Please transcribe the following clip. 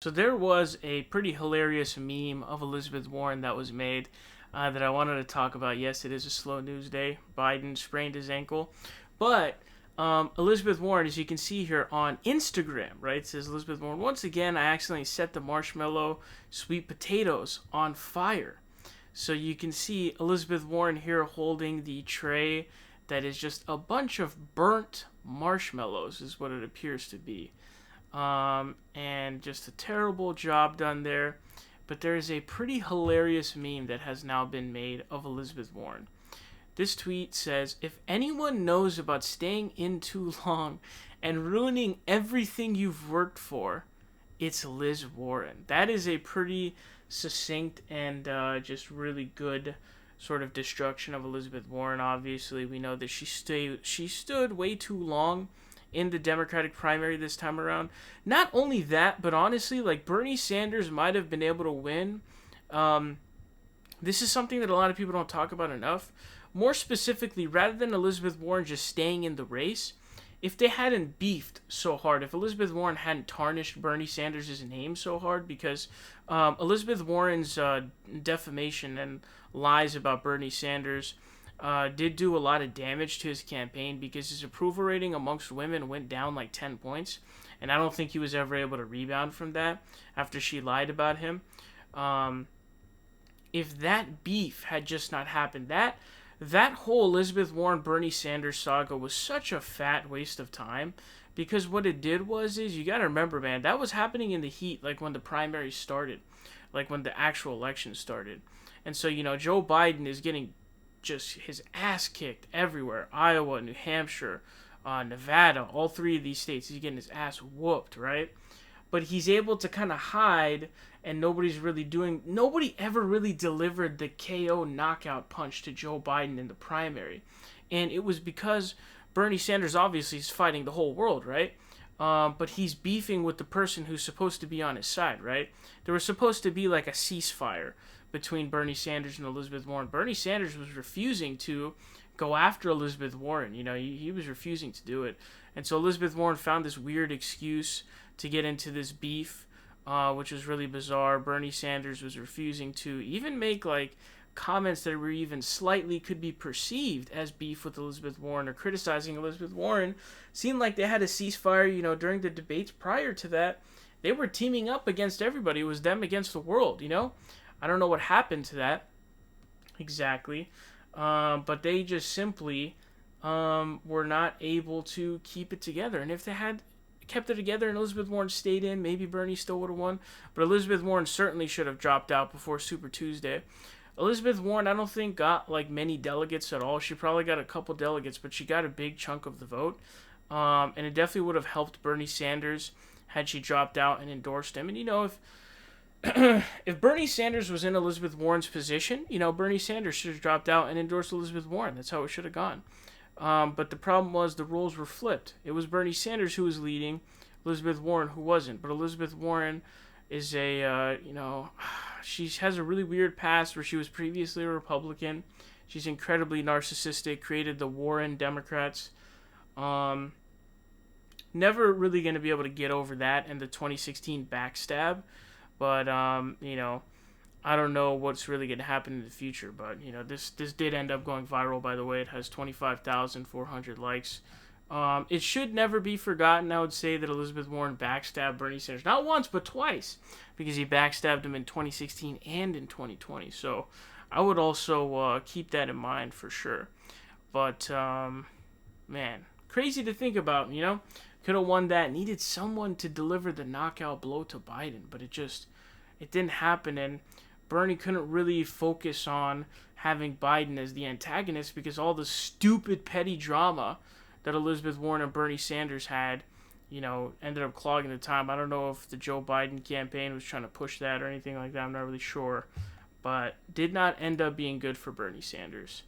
So there was a pretty hilarious meme of Elizabeth Warren that was made that I wanted to talk about. Yes, it is a slow news day. Biden sprained his ankle, but Elizabeth Warren, as you can see here on Instagram, right, it says Elizabeth Warren. Once again, I accidentally set the marshmallow sweet potatoes on fire. So you can see Elizabeth Warren here holding the tray that is just a bunch of burnt marshmallows, is what it appears to be. And just a terrible job done there. But there is a pretty hilarious meme that has now been made of Elizabeth Warren. This tweet says, "If anyone knows about staying in too long and ruining everything you've worked for, it's Liz Warren." That is a pretty succinct and just really good sort of destruction of Elizabeth Warren. Obviously, we know that she stood way too long in the Democratic primary this time around. Not only that, but honestly, like Bernie Sanders might have been able to win. This is something that a lot of people don't talk about enough. More specifically, rather than Elizabeth Warren just staying in the race, if they hadn't beefed so hard, if Elizabeth Warren hadn't tarnished Bernie Sanders' name so hard, because Elizabeth Warren's defamation and lies about Bernie Sanders did do a lot of damage to his campaign, because his approval rating amongst women went down like 10 points, and I don't think he was ever able to rebound from that after she lied about him. If that beef had just not happened, that whole Elizabeth Warren Bernie Sanders saga was such a fat waste of time, because what it did was you got to remember, man, that was happening in the heat, like when the primary started, like when the actual election started. And so, Joe Biden is getting just his ass kicked everywhere. Iowa, New Hampshire, Nevada, all three of these states, he's getting his ass whooped, right? But he's able to kind of hide, and nobody ever really delivered the KO knockout punch to Joe Biden in the primary. And it was because Bernie Sanders obviously is fighting the whole world, right? But he's beefing with the person who's supposed to be on his side, right? There was supposed to be like a ceasefire between Bernie Sanders and Elizabeth Warren. Bernie Sanders was refusing to go after Elizabeth Warren. He was refusing to do it. And so Elizabeth Warren found this weird excuse to get into this beef, which was really bizarre. Bernie Sanders was refusing to even make like comments that were even slightly could be perceived as beef with Elizabeth Warren or criticizing Elizabeth Warren. Seemed like they had a ceasefire, during the debates prior to that. They were teaming up against everybody. It was them against the world, I don't know what happened to that exactly, but they just simply were not able to keep it together. And if they had kept it together and Elizabeth Warren stayed in, maybe Bernie still would have won. But Elizabeth Warren certainly should have dropped out before Super Tuesday. Elizabeth Warren, I don't think, got like many delegates at all. She probably got a couple delegates, but she got a big chunk of the vote. And it definitely would have helped Bernie Sanders had she dropped out and endorsed him. And if Bernie Sanders was in Elizabeth Warren's position, Bernie Sanders should have dropped out and endorsed Elizabeth Warren. That's how it should have gone. But the problem was the roles were flipped. It was Bernie Sanders who was leading, Elizabeth Warren who wasn't. But Elizabeth Warren is she has a really weird past where she was previously a Republican. She's incredibly narcissistic, created the Warren Democrats. Never really going to be able to get over that and the 2016 backstab. But, I don't know what's really going to happen in the future. But, this did end up going viral, by the way. It has 25,400 likes. It should never be forgotten, I would say, that Elizabeth Warren backstabbed Bernie Sanders. Not once, but twice. Because he backstabbed him in 2016 and in 2020. So, I would also keep that in mind for sure. But, man, crazy to think about, Could have won that. Needed someone to deliver the knockout blow to Biden, but it didn't happen. And Bernie couldn't really focus on having Biden as the antagonist because all the stupid petty drama that Elizabeth Warren and Bernie Sanders had, ended up clogging the time. I don't know if the Joe Biden campaign was trying to push that or anything like that. I'm not really sure, but did not end up being good for Bernie Sanders.